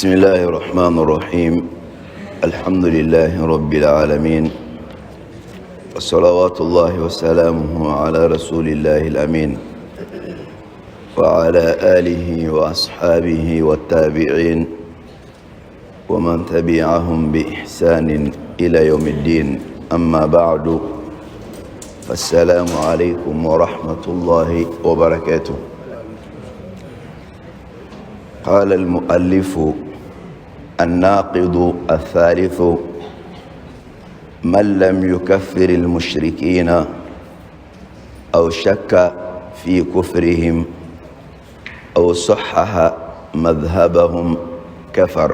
بسم الله الرحمن الرحيم. الحمد لله رب العالمين، وصلوات الله وسلامه على رسول الله الأمين وعلى آله وأصحابه والتابعين ومن تبعهم بإحسان إلى يوم الدين. أما بعد، فالسلام عليكم ورحمة الله وبركاته. قال المؤلف: الناقض الثالث من لم يكفر المشركين أو شك في كفرهم أو صحح مذهبهم كفر.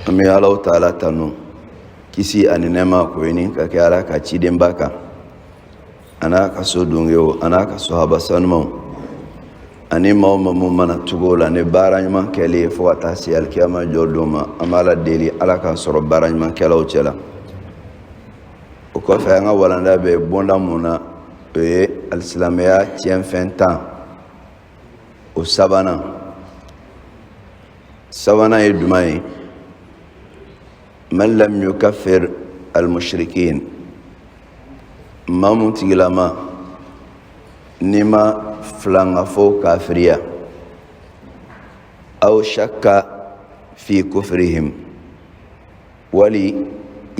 أمي الله تعالى تنو كسي أنما كوينين كاكيالا كاتشيدين باكا أنا كسودونيو أنا كسوهابا سنمو ani mamu mana tugola ne baranyman kele fo atasi alkiyama jodoma amala deli ala kan soro baranyman kela o cela o ko fa nga walanda be bonda muna be alislamia tien fentan o sabana e dumai man lam yukaffir al mushrikin mamu tigilama nima flanga fo kafiriya aw shakka fi kufrihim wali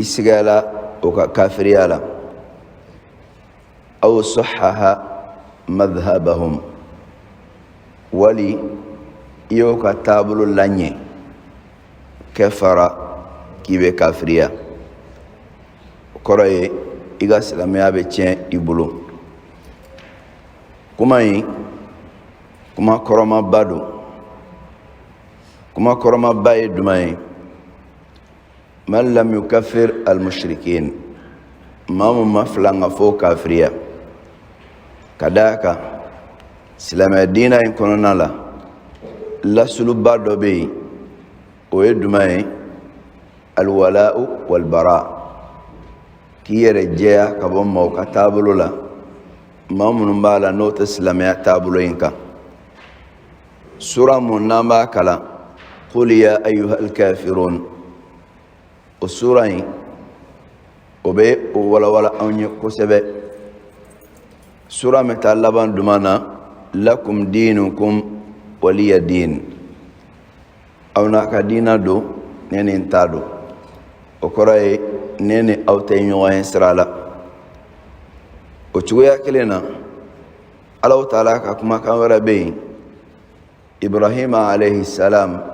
isigala o ka kafiriya la aw sahaha madhhabahum wali iyo ka tabulu lanye kafara kibe kafiriya koroye iga silamiya be cien ibulu kuma koroma badu kuma koroma baye dumai man lam yukaffir al mushrikin mamu maflanga fo kafiriya kadaka silama dina in kononala la suluba dobe o dumai al wala'u wal bara kiyere jeya kabon mo katabulula mamunun bala nota islamiyya tabuloyinka sura mun namba kala qul ya ayyuhal kafirun o sura yi obe wala anye kosebe sura meta laban dumana lakum dinukum waliya din awna ka dina do nene ntado o koray nene awtay ñoyen sirala o cugoya kelena Allah ta'ala ka kuma kan wara be Ibrahim alayhi salam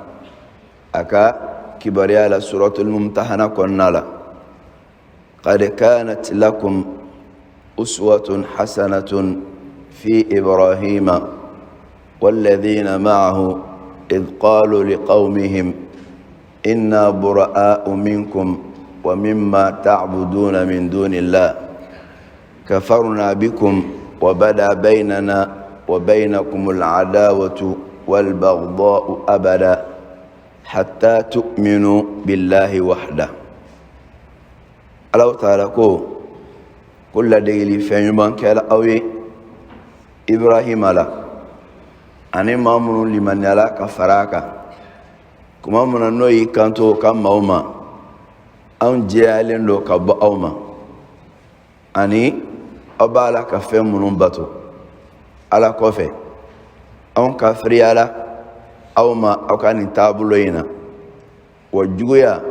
aka kibariya la suratul mumtahana konnala qad kanat lakum uswatun hasanatun fi Ibrahim والذين معه إذ قالوا لقومهم إنا براء منكم ومما تعبدون من دون الله كفرنا بكم وبدا بيننا وبينكم العداوة والبغضاء أبدا حتى تؤمنوا بالله وحده. الله تعالى كل ديلي فينبان كلا أوي إبراهيم لا أني مامن لمن يلا كفراكا كما من نوي كانتو كم أوما أن جيالين لو كب أوما أني abala ka fɛn minnu bato ala kɔfɛ anw kafiriyala aw ma aw ka nin taabolo in na wa juguya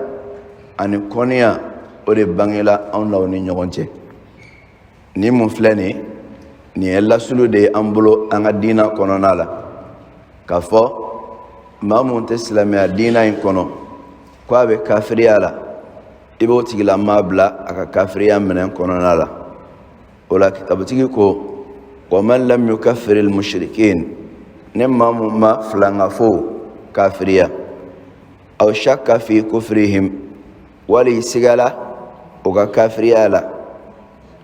ani kɔniya o de bangela anw n'aw ni ɲɔgɔn cɛ ni mun filɛ nin ye lasulu de ye an bolo an ka diina kɔnɔna la k'a fɔ maa mun tɛ silamɛya diina in kɔnɔ ko a bɛ kafiriya la i b'o tigilama bila a ka kafiriya minɛn kɔnɔna la. ولا كتابتيكو ومن لم يكفر المشركين نما ما فلانغفو كافريا او شك في كفرهم ولي سغلا او كافريا لا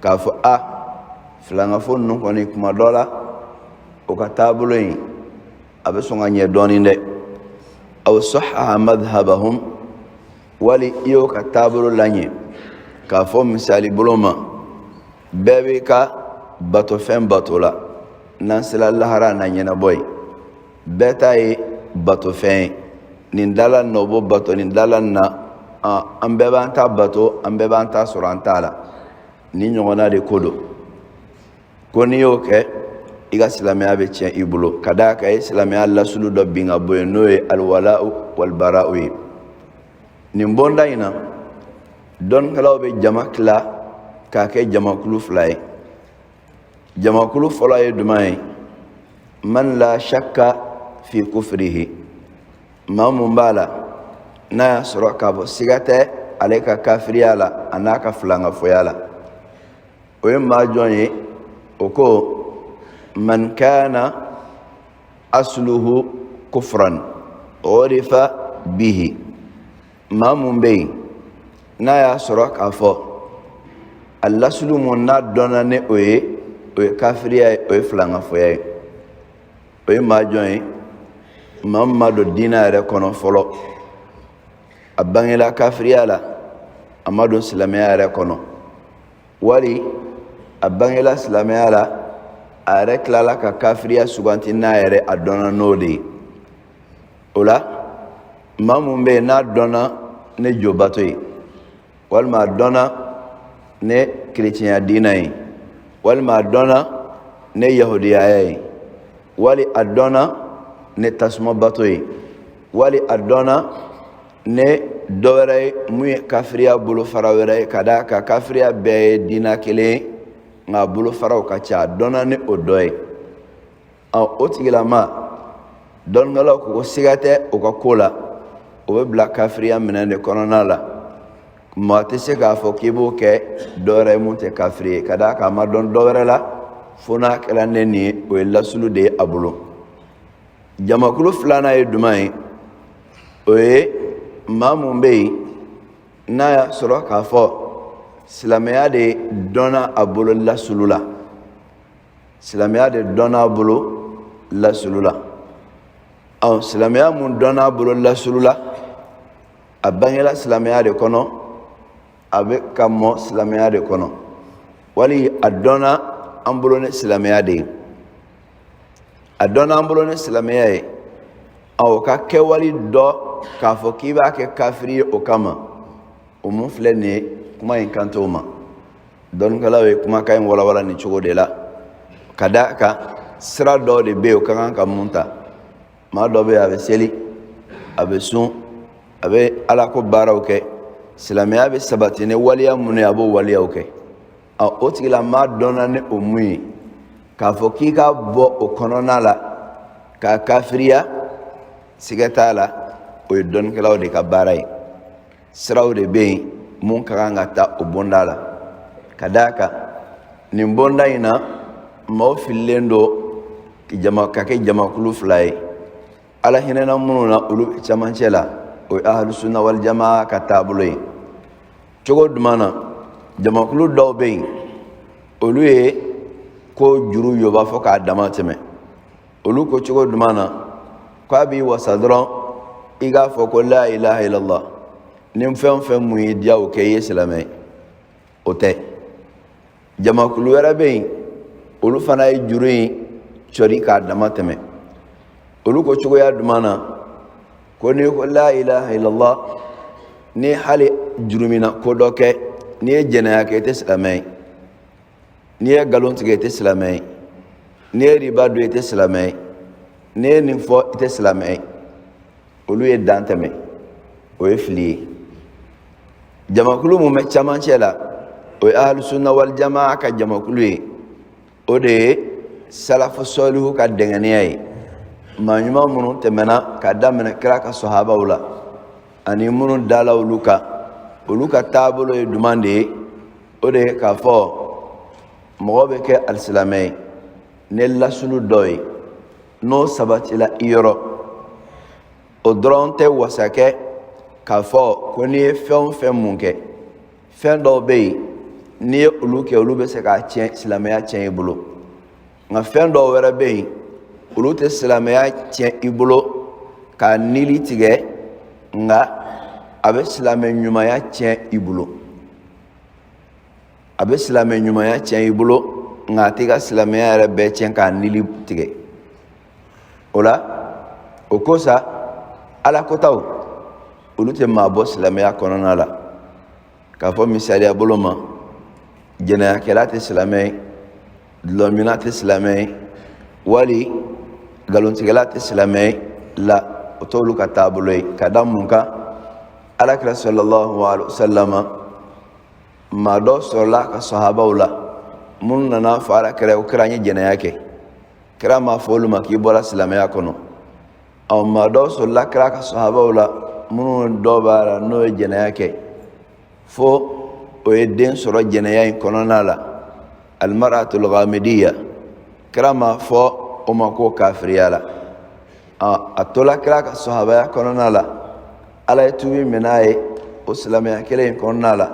كافو فلانغفو نكوني كما دولا او كتابلوين ابسونغا ني دوني ندي او صحح مذهبهم ولي يو كتابلو لاني كافو مثالي بلوما bebe ka bato fen bato la nan sila lahara na nyena boy beta yi bato fɛn nin dala no bo bato nin dala na an bɛɛ b'an ta bato an bɛɛ b'an ta sɔrɔ an t'a la ni ɲɔgɔnna de ko don ko n'i y'o kɛ i ka silamɛya bɛ tiɲɛ i bolo ka d'a kan i ye silamɛya lasulu dɔ bin ka bɔ yen n'o ye alwala'u walbara'u ye nin bonda in na dɔnnikɛlaw bɛ jama tila k'a kɛ jamakulu fila ye jamakulu fɔlɔ ye jumɛn ye man la shakka fi kufrihi maa mun b'a la n'a y'a sɔrɔ k'a fɔ siga tɛ ale ka kafiriya la a n'a ka filankafoya la o ye maa jɔn ye o ko man kana asluhu kufran urifa bihi maa mun bɛ yen n'a y'a sɔrɔ k'a fɔ a lasulu mun n'a dɔnna ni o ye kafiriya ye o ye filankafoya ye o ye maa jɔn ye maa min ma don diinɛ yɛrɛ kɔnɔ fɔlɔ a bangela kafiriya la a ma don silamɛya yɛrɛ kɔnɔ wali a bangela silamɛya la a yɛrɛ tilala ka kafiriya suganti n'a yɛrɛ a dɔnna n'o de ye o la maa min bɛ yen n'a dɔnna ne jobato ye walima a dɔnna ne kerecɛnya diinɛ ye walima a dɔnna ne yahudiyaya ye wali a dɔnna ne tasumabato ye wali a dɔnna ne dɔwɛrɛ ye mun ye kafiriya bolofara wɛrɛ ye ka d'a kan kafiriya bɛɛ ye diina kelen ye nka a bolofaraw ka ca a dɔnna ni o dɔ ye o tigilama dɔnnikɛlaw ko siga tɛ o ka ko la o bɛ bila kafiriya minɛn de kɔnɔna la maa tɛ se k'a fɔ k'i b'o kɛ dɔwɛrɛ ye mun tɛ kafiri ye ka d'a kan a ma dɔn dɔwɛrɛ la fo n'a kɛra ne nin ye o ye lasulu de ye a bolo jamakulu filanan ye jumɛn ye o ye maa mun bɛ yen n'a y'a sɔrɔ k'a fɔ silamɛya de dɔnna a bolo lasulu la silamɛya de dɔnna a bolo lasulu la silamɛya mun dɔnna a bolo lasulu la a bangela silamɛya de kɔnɔ a bɛ ka mɔ silamɛya de kɔnɔ wali a dɔnna an bolo ni silamɛya de ye a dɔnna an bolo ni silamɛya ye o ka kɛwali dɔ k'a fɔ k'i b'a kɛ kafiri ye o kama o mun filɛ nin ye kuma in kan t'o ma dɔnnikɛlaw ye kumakan in walawala nin cogo de la ka d'a kan sira dɔw de bɛ yen o ka kan ka mun ta maa dɔ bɛ yen a bɛ seli a bɛ sun a bɛ ala ko baaraw kɛ silamɛya bɛ sabati ni waliya mun ye a b'o waliyaw kɛ o tigila maa dɔnna ni o mun ye k'a fɔ k'i ka bɔ o kɔnɔna la k'a kafiriya siga t'a la o ye dɔnnikɛlaw de ka baara ye siraw de bɛ yen mun ka kan ka taa o bonda la ka d'a kan nin bonda in na maaw fililen don ka kɛ jamakulu fila ye ala hinɛna minnu na olu camancɛ la o ye ahlusunna wal jamaa ka taabolo ye cogo jumɛn na jamakulu dɔw bɛ yen olu ye ko juru yoba fɔ k'a dama tɛmɛ olu ko cogo jumɛn na k'a b'i wasa dɔrɔn i k'a fɔ ko la ilaha illallah ni fɛn o fɛn mun y'i diya o kɛ i ye silamɛ ye o tɛ jamakulu wɛrɛ bɛ yen olu fana ye juru in cɔri k'a dama tɛmɛ olu ko cogoya jumɛn na ko n'i ko la ilaha illallah ni hali jurumina ko dɔ kɛ n'i ye jɛnɛya kɛ i tɛ silamɛ ye n'i ye nkalon tigɛ i tɛ silamɛ ye n'i ye riba dun i tɛ silamɛ ye n'i ye nin fɔ i tɛ silamɛ ye olu ye dan tɛmɛ o ye fili ye jamakulu mun bɛ camancɛ la o ye ahlusunna wal jamaa ka jamakulu ye o de ye salafu sɔlihu ka dɛngɛniya ye maa ɲuman minnu tɛmɛna ka daminɛ kira ka sahabaw la ani minnu dala olu ka taabolo ye jumɛn de ye o de ye k'a fɔ mɔgɔ bɛ kɛ alisilamɛ ye ni lasulu dɔ ye n'o sabatila i yɔrɔ o dɔrɔn tɛ wasa kɛ k'a fɔ ko n'i ye fɛn o fɛn mun kɛ fɛn dɔw bɛ yen n'i ye olu kɛ olu bɛ se k'a tiɲɛ silamɛya tiɲɛ i bolo nka fɛn dɔw wɛrɛ bɛ yen olu tɛ silamɛya tiɲɛ i bolo k'a nili tigɛ nka a bɛ silamɛ ɲumanya tiɲɛ i bolo a bɛ silamɛ ɲumanya tiɲɛ i bolo nka a tɛ ka silamɛya yɛrɛ bɛɛ tiɲɛ k'a nili tigɛ o la o kosa ala kotaw olu tɛ maa bɔ silamɛya kɔnɔna la k'a fɔ misaliya bolo ma jɛnɛyakɛla tɛ silamɛ ye dulɔmina tɛ silamɛ ye wali galontigɛla tɛ silamɛ ye la o t'olu ka taabolo ye ka da mun kan alakira sallallahu alaihi wasallam maa dɔ sɔrɔla ka sahabaw la minnu nana fɔ alakira o kira ye jɛnɛya kɛ kira m'a fɔ olu ma k'i bɔra silamɛya kɔnɔ maa dɔ sɔrɔla kira ka sahabaw la minnu dɔ b'a la n'o ye jɛnɛya kɛ fo o ye den sɔrɔ jɛnɛya in kɔnɔna la almaratul ghamidiyya kira m'a fɔ o ma ko kafiriya la a tola kira ka sahabaya kɔnɔna la ala ye tubi min'a ye o silamɛya kelen in kɔnɔna la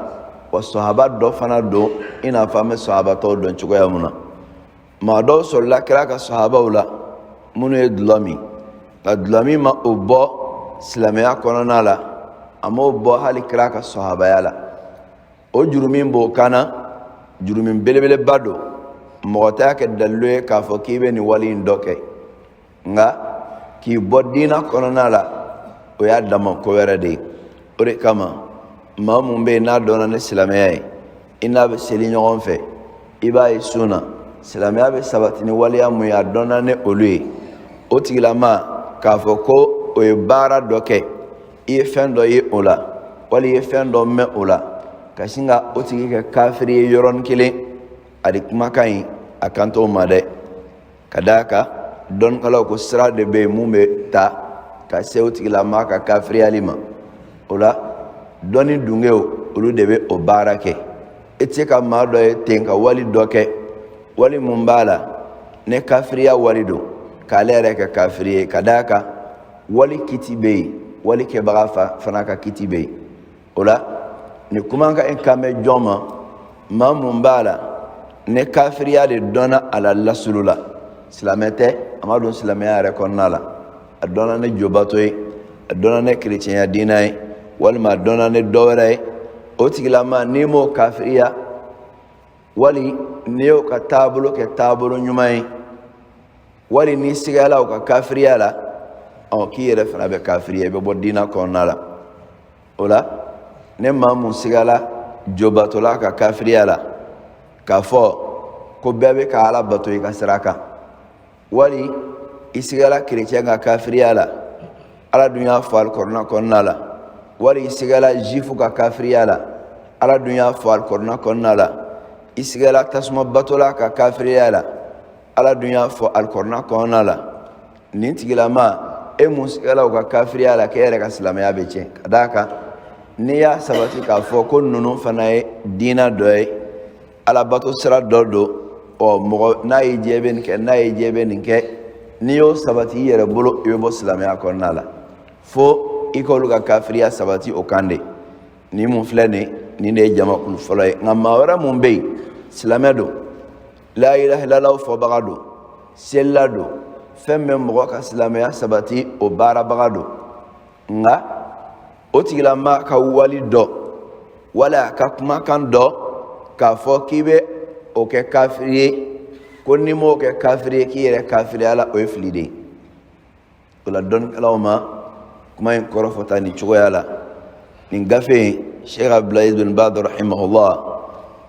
wa sahaba dɔ fana don i n'a fɔ an bɛ sahaba tɔw dɔn cogoya mun na maa dɔw sɔrɔla kira ka sahabaw la minnu ye dulɔmi ka dulɔmi ma o bɔ silamɛya kɔnɔna la a m'o bɔ hali kira ka sahabaya la o jurumin b'o kana jurumin belebeleba don mɔgɔ t'a kɛ dalilu ye k'a fɔ k'i bɛ nin wali in dɔ kɛ nka k'i bɔ diina kɔnɔna la o y'a dama ko wɛrɛ de ye o de kama maa mun bɛ yen n'a dɔnna ni silamɛya ye i n'a bɛ seli ɲɔgɔn fɛ i b'a ye sun na silamɛya bɛ sabati ni waleya mun ye a dɔnna ni olu ye o tigilama k'a fɔ ko o ye baara dɔ kɛ i ye fɛn dɔ ye o la wali i ye fɛn dɔ mɛn o la ka sin ka o tigi kɛ kafiri ye yɔrɔnin kelen a di kumakan ɲi a kan t'o ma dɛ ka d'a kan dɔnnikɛlaw ko sira de bɛ yen mun bɛ ta ka se o tigilama ka kafiriyali ma o la dɔnni dungew olu de bɛ o baara kɛ i tɛ se ka maa dɔ ye ten ka wali dɔ kɛ wali mun b'a la ne kafiriya wali don k'ale yɛrɛ kɛ kafiri ye ka d'a kan wali kiti bɛ yen wali kɛbaga fana ka kiti bɛ yen o la ni kuma ka kan bɛ jɔn ma maa mun b'a la ne kafiriya de dɔnna a la lasulu la silamɛ tɛ a ma don silamɛya yɛrɛ kɔnɔna la a dɔnna ne jobato ye a dɔnna ne kerecɛnya diina ye walima a dɔnna ne dɔwɛrɛ ye o tigilama n'i m'o kafiriya wali n'i y'o ka taabolo kɛ taabolo ɲuman ye wali n'i sigala o ka kafiriya la k'i yɛrɛ fana bɛ kafiriya i bɛ bɔ diina kɔnɔna la o la ne maa mun sigala jobatola ka kafiriya la k'a fɔ ko bɛɛ bɛ ka ala bato i ka sira kan wali i sigala kerecɛn ka kafiriya la ala dun y'a fɔ alikɔrɔna kɔnɔna la wali i sigala jifu ka kafiriya la ala dun y'a fɔ alikɔrɔna kɔnɔna la i sigala tasuma batola ka kafiriya la ala dun y'a fɔ alikɔrɔna kɔnɔna la nin tigilama e mun sigala o ka kafiriya la k'e yɛrɛ ka silamɛya bɛ tiɲɛ ka d'a kan n'i y'a sabati k'a fɔ ko ninnu fana ye diina dɔ ye alabato sira dɔ don mɔgɔ n'a y'i diya i bɛ nin kɛ n'a y'i diya i bɛ nin kɛ n'i y'o sabati i yɛrɛ bolo i bɛ bɔ silamɛya kɔnɔna la fo i k'olu ka kafiriya sabati o kan de nin mun filɛ nin de ye jamakulu fɔlɔ ye nka maa wɛrɛ mun bɛ yen silamɛ don la ilaha illallah fɔbaga don selila don fɛn bɛ mɔgɔ ka silamɛya sabati o baarabaga don nka o tigilama ka wali dɔ wala a ka kumakan dɔ k'a fɔ k'i bɛ o kɛ kafiri ye ko n'i m'o kɛ kafiri ye k'i yɛrɛ kafiriya la o ye fili de ye o la dɔnnikɛlaw ma kuma in kɔrɔfɔta nin cogoya la nin gafe in Sheikh Abdulaziz bin Baz rahimahullah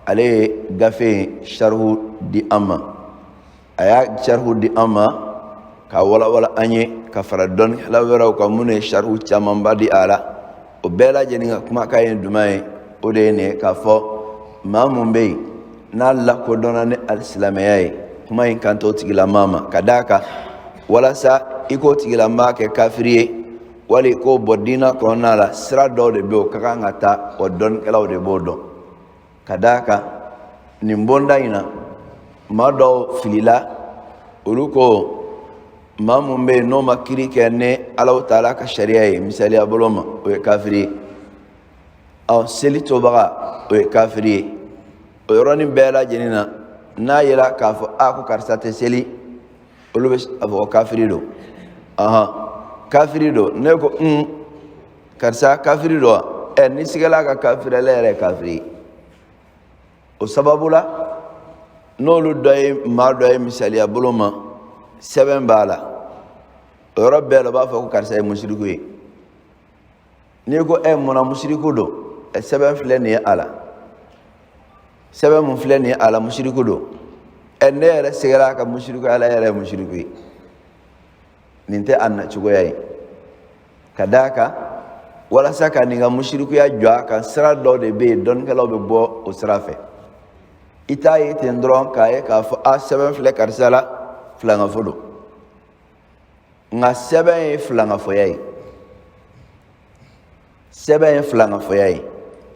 ale ye gafe in sharhu di an ma a y'a sharhu di an ma ka walawala an ye ka fara dɔnnikɛla wɛrɛw kan minnu ye sharhu camanba di a la o bɛɛ lajɛlen ka kumakan ye duman ye o de ye nin ye k'a fɔ maa mun bɛ yen n'a lakodɔnna ni alisilamɛya ye kuma in kan t'o tigilama ma ka d'a kan walasa i k'o tigilama kɛ kafiri ye wali k'o bɔ diina kɔnɔna la sira dɔw de bɛ yen o ka kan ka taa o dɔnnikɛlaw de b'o dɔn ka d'a kan nin bonda in na maa dɔw filila olu ko maa mun bɛ yen n'o ma kiri kɛ ni Alahu Taala ka sariya ye misaliya bolo ma o ye kafiri ye seli tobaga o ye kafiri ye o yɔrɔnin bɛɛ lajɛlen na n'a yela k'a fɔ ko karisa tɛ seli olu bɛ a fɔ ko kafiri don kafiri don ne ko karisa kafiri don wa ni sigala ka kafiri ale yɛrɛ ye kafiri ye o sababu la n'olu dɔ ye maa dɔ ye misaliya bolo ma sɛbɛn b'a la رب بلا فكو كارسا مشركوي نيكو منا مشركو دو السبب فلاني على سبب فلاني على مشركو دو النير سيغلا كمشركو على يرى مشركوي ننتي أن تشوي كداكا ولا سكا نيغا مشركو يا جوا كان سرا دو دي بي دون كلاو ببو وسرافه itaye tendron kaye ka fo a seben fle karsala flanga fodo nga seben flanga foyai seben flanga foyai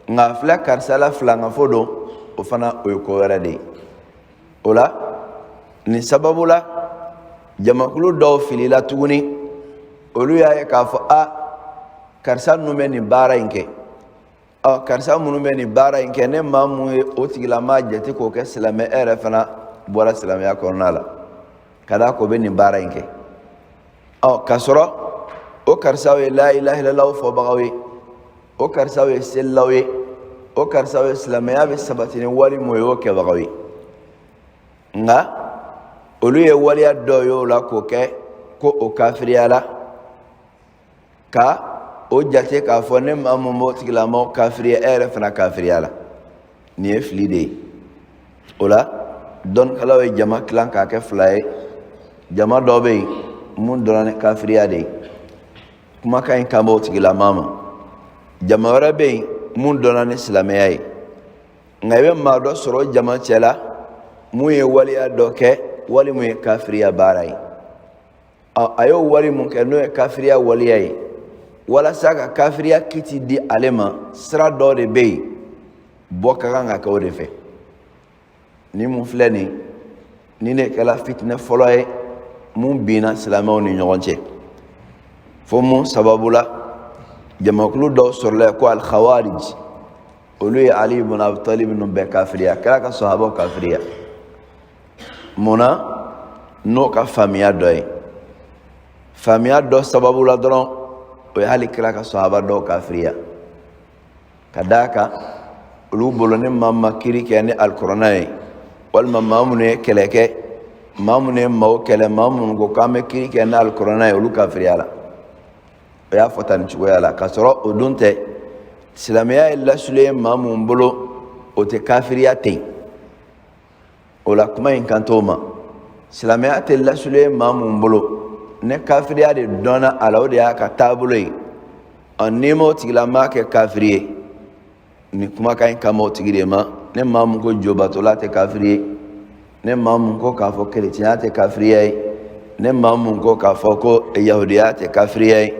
nga fle karsala flanga fodo o fana o ko werade ola ni sababula jamakulu do filila tuguni olu yaye ka fo a karsa nume ni bara inke karsa munu be ni bara inke ne mamu o tigila ma jati ko ke silame ere fana bora silame ya kornala kada ko be ni bara inke kasoro o karsa we la ilaha illallah fo bagawi o karsa we sellawi o karsa we silame ya be sabatini wali moyo ke bagawi nga olu ye wali ado yo la ko ke ko o kafiriyala ka o jate ka fo ne mamu mo tigila mo kafiriya ere fana kafiriyala ni e flide ola don kala we jama klan ka ke fly jama dobe mun donane kafiriya de kuma kan kamo tigila mama jama wara be mun donane islamiyai ngabe ma do soro jama chela mu ye wali ado ke wali mu kafiriya barai ayo wali mun ke no kafiriya wali ai wala saka kafiriya kiti di alema sira do de be boka nga ka o de fe ni mun fleni ni ne kala fitna foloye mun bina salamaw ni ñogonche fo mun sababula jamakulu do sorle ko al khawarij ulu ali ibn abi talib no be kafiriya kala ka sahaba kafiriya mona no ka famia do sababula doron o hali kira ka sahaba do kafiriya kadaka ulu bolone mamma kiri kene alqur'ani wal mamamune keleke mamune maw kele mamun go kame kiri kene alqur'ani ulu kafiriya la ya fotan chuya la kasoro odunte islamiya illa sule mamun bolo o te kafiriya te ola kuma in kantoma islamiya te illa sule mamun bolo ne kafiriya de dona alaw de aka tabuloi an nemo tigilama ke kafiriye ni kuma kan kamo tigire ma ne mamu ko jobatola te kafiriye ne mamu ko kafo chrétien te kafiriye ne mamu ko kafo ko yahudiya te kafiriye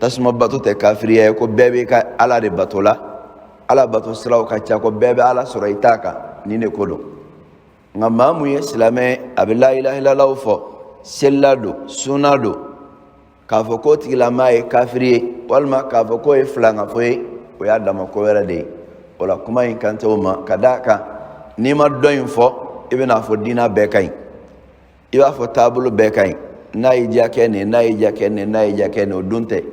tasma batu te kafiriye ko bebe ka ala de batola ala batu siraw ka cha ko bebe ala suraitaka ni ne kodo nga mamu ye islame abla ilaha illallah fo sellado sunado kafo ko tigilama e kafiriye walma kafo ko e flanga foye o ya dama ko wera de wala kuma in kanta ma kadaka ni ma doyin fo ibena fo dina be kay iba fo tabulu be kay na yija kene o dunte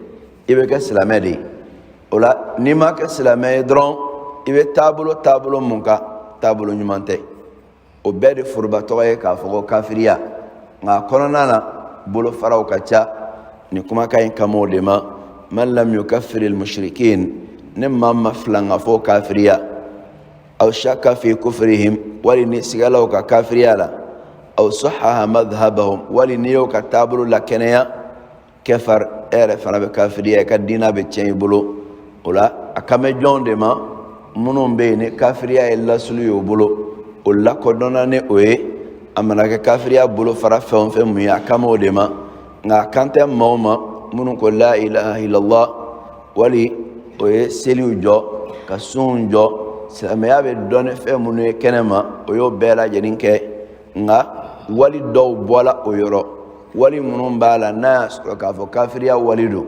ibe ka islamedi wala ni ma ka islamedi dron ibe tabulu munka tabulu nyumante o be de furba to e ka fo kafiriya nga konona na bolo faraw kacha ni kuma kay kamo de ma man lam yukaffir al mushrikin nimma maflanga fo kafiriya aw shakka fi kufrihim wali ni sigalaw ka kafiriya la aw sahaha madhhabahum wali ni yo ka tabulu la kenaya kafar ere fana be kafiriya ka dina be chen bolo ola akame jonde ma munum be ne kafiriya illa sulu yo bolo ola ko donane oye amana ka kafiriya bolo fara fɛn fɛn mun ya kamo de ma nga kante mawma munun ko la ilaha illallah wali o ye seliw jɔ ka sun jɔ silamɛya bɛ dɔnni fɛn minnu ye kɛnɛma o y'o bɛɛ lajɛlen kɛ nga wali dɔw bɔla o yɔrɔ wali minnu b'a la n'a y'a sɔrɔ k'a fɔ kafiriya wali don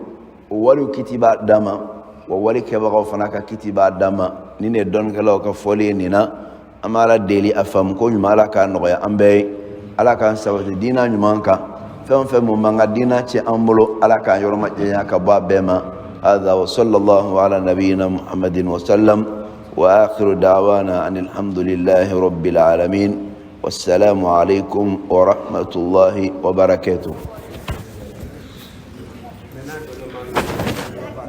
o waliw kiti b'a dama wa wali kɛbagaw fana ka kiti b'a dama ni ne dɔnnikɛlaw ka fɔli ye nin na an b'a la deli a faamu ko ɲuman ala k'a nɔgɔya an bɛɛ ye ala k'an sabati diina ɲuman kan fɛn fɛn mun man ka diina tiɲɛ an bolo ala k'an yɔrɔ ma janya ka bɔ a bɛɛ ma هذا وصلى الله على نبينا محمد وسلم وآخر دعوانا أن الحمد لله رب العالمين والسلام عليكم ورحمة الله وبركاته n'a dɔn ma